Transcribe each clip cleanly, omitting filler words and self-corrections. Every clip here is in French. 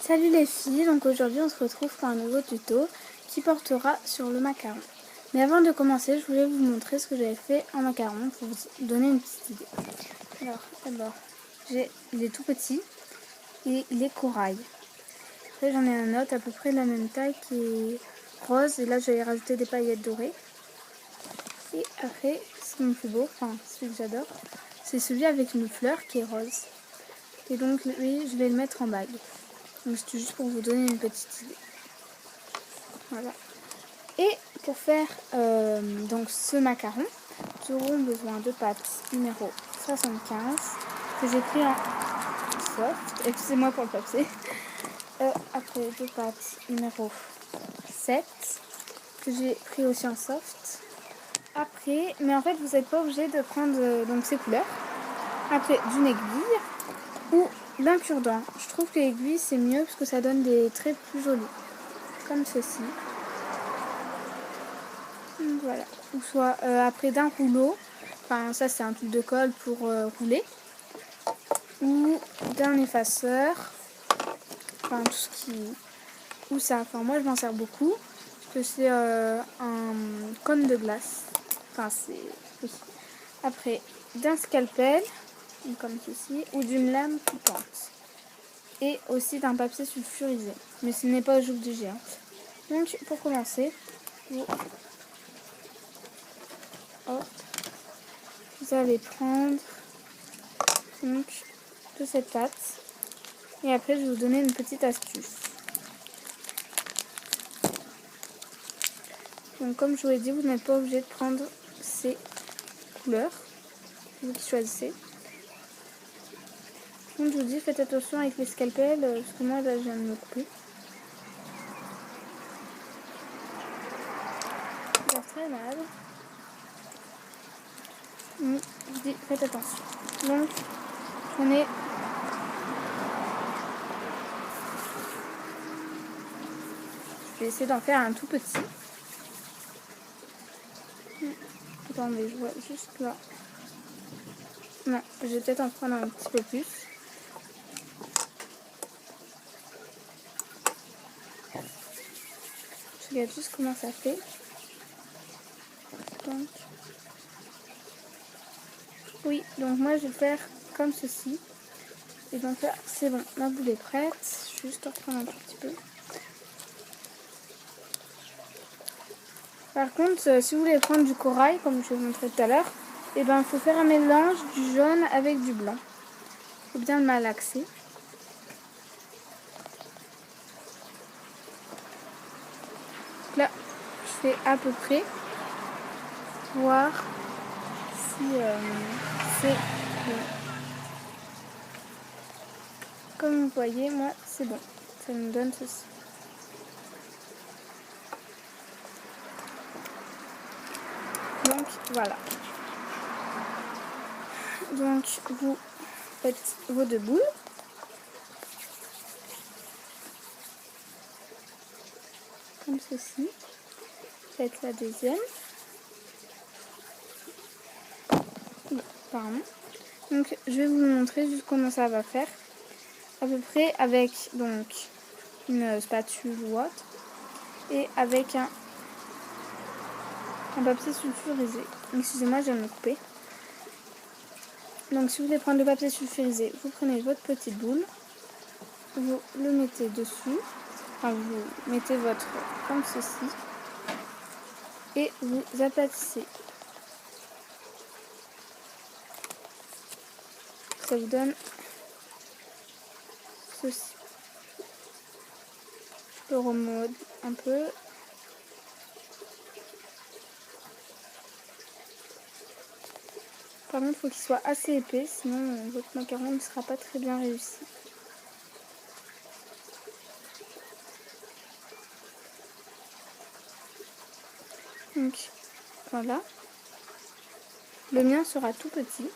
Salut les filles, donc aujourd'hui on se retrouve pour un nouveau tuto qui portera sur le macaron. Mais avant de commencer, je voulais vous montrer ce que j'avais fait en macaron pour vous donner une petite idée. Alors d'abord, il est tout petit et il est corail. Après j'en ai un autre à peu près de la même taille qui est rose et là j'avais rajouté des paillettes dorées. Et après, ce qui me fait beau, enfin celui que j'adore, c'est celui avec une fleur qui est rose. Et donc lui, je vais le mettre en bague. Donc c'est juste pour vous donner une petite idée. Voilà. Et pour faire donc ce macaron, nous aurons besoin de pâte numéro 75 que j'ai pris en soft. Excusez-moi pour le papier. Après de pâte numéro 7 que j'ai pris aussi en soft. Après, mais en fait vous n'êtes pas obligé de prendre donc ces couleurs. Après d'une aiguille ou d'un cure-dent. Je trouve que l'aiguille c'est mieux parce que ça donne des traits plus jolis. Comme ceci. Voilà. Ou soit après d'un rouleau. Enfin ça c'est un truc de colle pour rouler. Ou d'un effaceur. Enfin tout ce qui... Ou ça. Enfin moi je m'en sers beaucoup. Parce que c'est un cône de glace. Enfin c'est... Oui. Après d'un scalpel. Comme ceci. Ou d'une lame coupante. Et aussi d'un papier sulfurisé. Mais ce n'est pas obligé. Hein. Donc pour commencer, vous allez prendre donc de cette pâte. Et après je vais vous donner une petite astuce. Donc comme je vous l'ai dit, vous n'êtes pas obligé de prendre ces couleurs. Vous qui choisissez. Donc je vous dis, faites attention avec les scalpels, parce que moi là je viens de me couper. Ça fait très mal. Mais je vous dis, faites attention. Donc on est... Je vais essayer d'en faire un tout petit. Attendez, je vois juste là. Non, je vais peut-être en prendre un petit peu plus. Je regarde juste comment ça fait. Donc, oui, donc moi je vais faire comme ceci. Et donc là, c'est bon, ma boule est prête. Je vais juste en reprendre un tout petit peu. Par contre, si vous voulez prendre du corail, comme je vous montrais tout à l'heure, et ben il faut faire un mélange du jaune avec du blanc. Il faut bien le malaxer. Là, je fais à peu près. Voir si c'est bon. Comme vous voyez, moi c'est bon. Ça me donne ceci. Donc voilà. Donc vous faites vos deux boules. Comme ceci. Faites la deuxième. Pardon. Donc je vais vous montrer juste comment ça va faire. À peu près avec donc une spatule ou autre. Et avec un papier sulfurisé. Excusez-moi, je viens de me couper. Donc si vous voulez prendre le papier sulfurisé, vous prenez votre petite boule, vous le mettez dessus, enfin vous mettez votre comme ceci, et vous aplatissez. Ça vous donne ceci. Je le remode un peu. Par contre, il faut qu'il soit assez épais, sinon votre macaron ne sera pas très bien réussi. Donc, voilà. Le mien sera tout petit.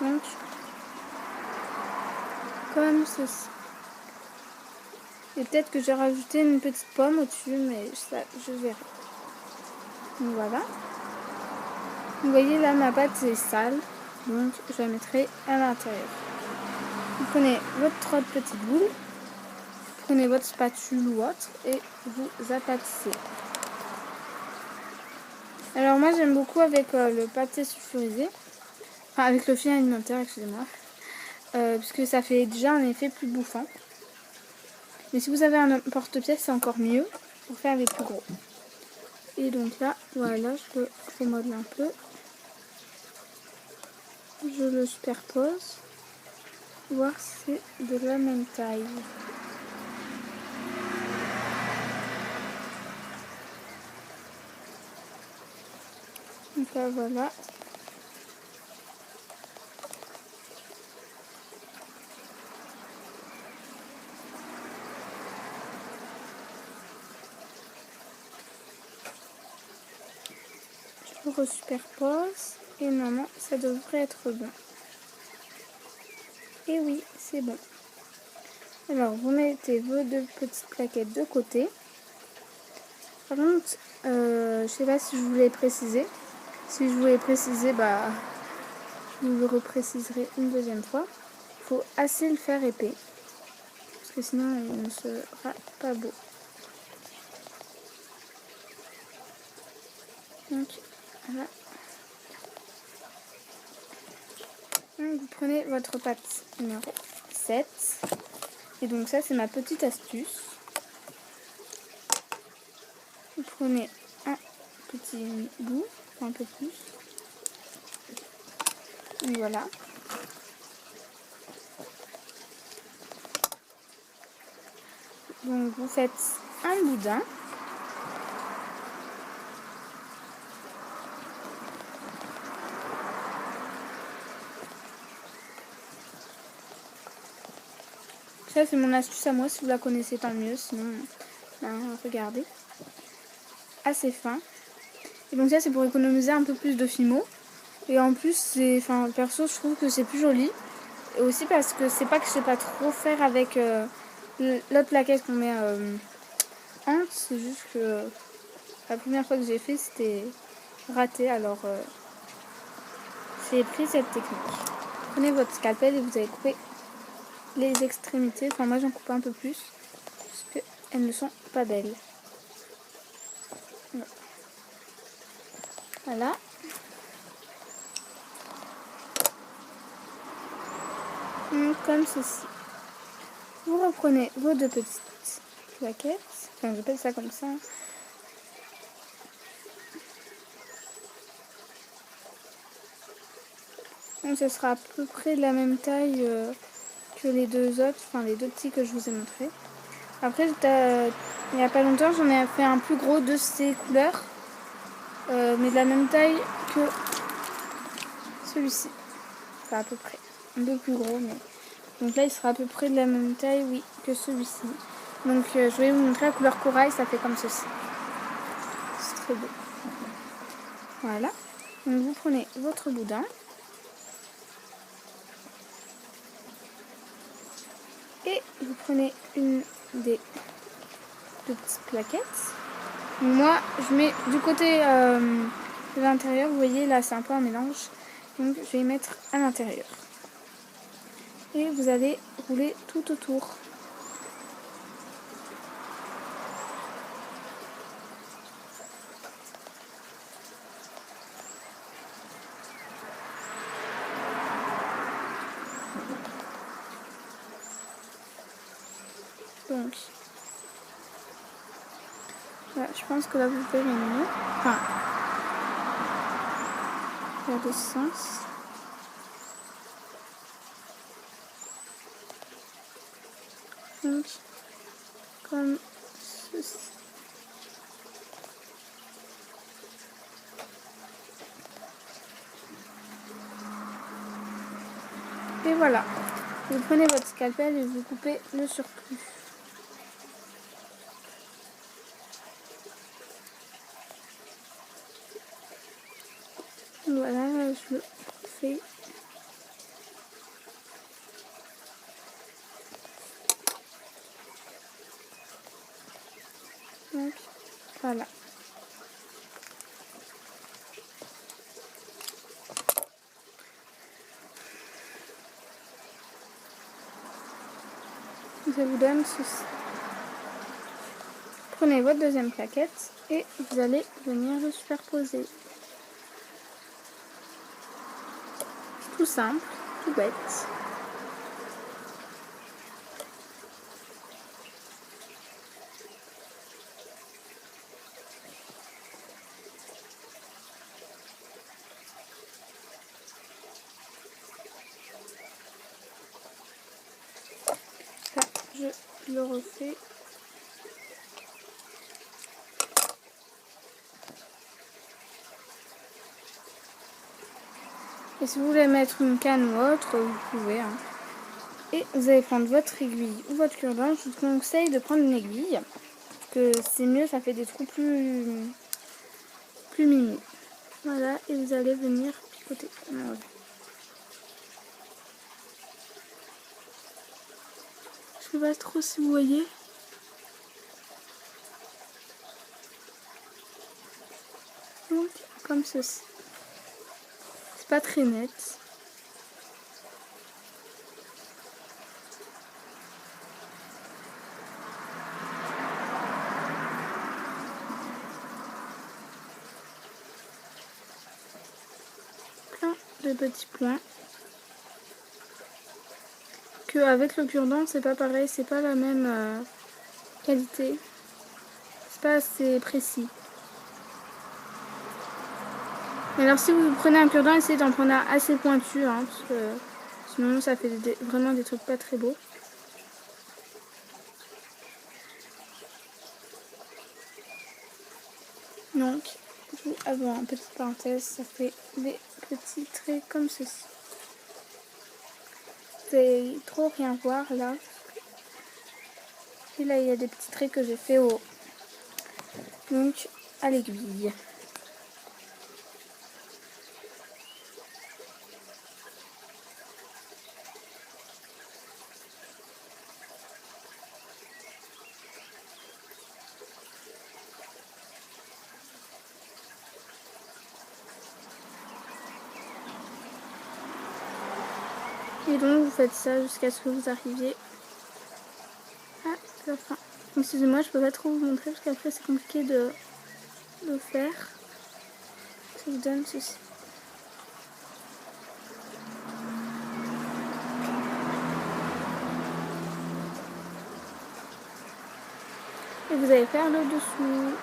Donc, comme ceci. Et peut-être que j'ai rajouté une petite pomme au-dessus, mais ça, je verrai. Donc voilà. Vous voyez là, ma pâte est sale, donc je la mettrai à l'intérieur. Vous prenez votre petite boule, prenez votre spatule ou autre et vous aplatissez. Alors moi j'aime beaucoup avec le pâté sulfurisé, enfin avec le fil alimentaire, excusez-moi, puisque ça fait déjà un effet plus bouffant. Mais si vous avez un porte-pièce, c'est encore mieux pour faire les plus gros. Et donc là, voilà, je peux remodeler un peu. Je le superpose, voir si c'est de la même taille. Donc là, voilà. Je resuperpose et normalement ça devrait être bon. Et oui, c'est bon. Alors vous mettez vos deux petites plaquettes de côté. Par contre, je sais pas si je voulais préciser. Si je voulais préciser, bah je vous le repréciserai une deuxième fois. Il faut assez le faire épais, parce que sinon il ne sera pas beau. Donc voilà. Donc, vous prenez votre pâte numéro 7. Et donc ça c'est ma petite astuce. Vous prenez un petit bout, un peu plus. Donc voilà. Donc vous faites un boudin. Ça c'est mon astuce à moi, si vous la connaissez tant mieux, sinon regardez. Assez fin. Et donc ça c'est pour économiser un peu plus de fimo. Et en plus c'est, perso je trouve que c'est plus joli. Et aussi parce que c'est pas que je sais pas trop faire avec l'autre plaquette qu'on met en, c'est juste que la première fois que j'ai fait c'était raté, alors j'ai pris cette technique. Prenez votre scalpel et vous allez couper les extrémités. Enfin moi j'en coupe un peu plus parce qu'elles ne sont pas belles. Voilà. Comme ceci. Vous reprenez vos deux petites plaquettes. Enfin j'appelle ça comme ça. Donc ce sera à peu près de la même taille que les deux autres, enfin les deux petits que je vous ai montrés. Après, il n'y a pas longtemps, j'en ai fait un plus gros de ces couleurs, mais de la même taille que celui-ci. Enfin, à peu près. Un peu plus gros, mais... Donc là, il sera à peu près de la même taille, oui, que celui-ci. Donc je vais vous montrer la couleur corail, ça fait comme ceci. C'est très beau. Voilà. Donc vous prenez votre boudin. Et vous prenez une des deux petites plaquettes. Donc moi, je mets du côté de l'intérieur. Vous voyez, là, c'est un peu un mélange. Donc je vais y mettre à l'intérieur. Et vous allez rouler tout autour. Donc, voilà, je pense que là vous verrez mieux. Enfin, vers le sens. Donc, comme ceci. Et voilà. Vous prenez votre scalpel et vous coupez le surplus. Voilà, je le fais. Donc, voilà. Ça vous donne ceci. Prenez votre deuxième plaquette et vous allez venir le superposer. Tout simple, tout bête. Ça, je le refais. Et si vous voulez mettre une canne ou autre, vous pouvez. Hein. Et vous allez prendre votre aiguille ou votre cure-dent. Je vous conseille de prendre une aiguille. Parce que c'est mieux, ça fait des trous plus mimi. Voilà, et vous allez venir picoter. Voilà. Je ne sais pas trop si vous voyez. Donc, comme ceci. C'est pas très net. Plein de petits points. Que avec le cure-dent, c'est pas pareil, c'est pas la même qualité. C'est pas assez précis. Mais alors si vous prenez un cure-dent, essayez d'en prendre un assez pointu, hein, parce que sinon ça fait vraiment des trucs pas très beaux. Donc, avant, petite parenthèse, ça fait des petits traits comme ceci. Vous allez trop rien voir là. Et là, il y a des petits traits que j'ai fait donc à l'aiguille. Et donc vous faites ça jusqu'à ce que vous arriviez à la fin. Excusez-moi, je peux pas trop vous montrer parce qu'après c'est compliqué de faire. Ça vous donne ceci. Et vous allez faire le dessous.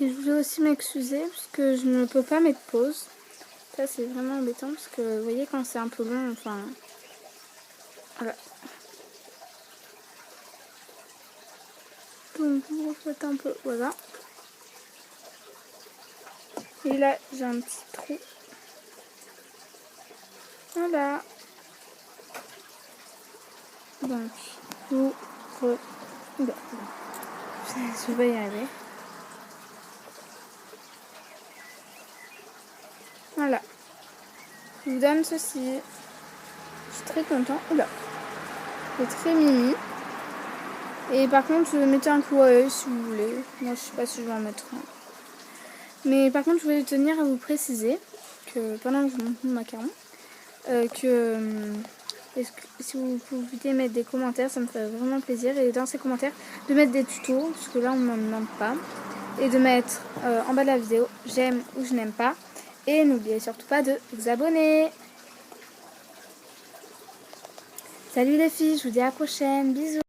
Et je voulais aussi m'excuser parce que je ne peux pas mettre pause. Ça c'est vraiment embêtant parce que vous voyez quand c'est un peu long, enfin voilà. Donc vous refaites un peu, voilà. Et là j'ai un petit trou. Voilà. Donc vous je vais y aller. Voilà. Je vous donne ceci. Je suis très content. Oula. C'est très mimi. Et par contre, mettez un clou à œil si vous voulez. Moi, je sais pas si je vais en mettre un. Mais par contre, je voulais tenir à vous préciser que pendant que je monte mon macaron, si vous pouvez mettre des commentaires, ça me ferait vraiment plaisir. Et dans ces commentaires, de mettre des tutos, parce que là, on ne m'en demande pas. Et de mettre en bas de la vidéo, j'aime ou je n'aime pas. Et n'oubliez surtout pas de vous abonner. Salut les filles, je vous dis à la prochaine. Bisous.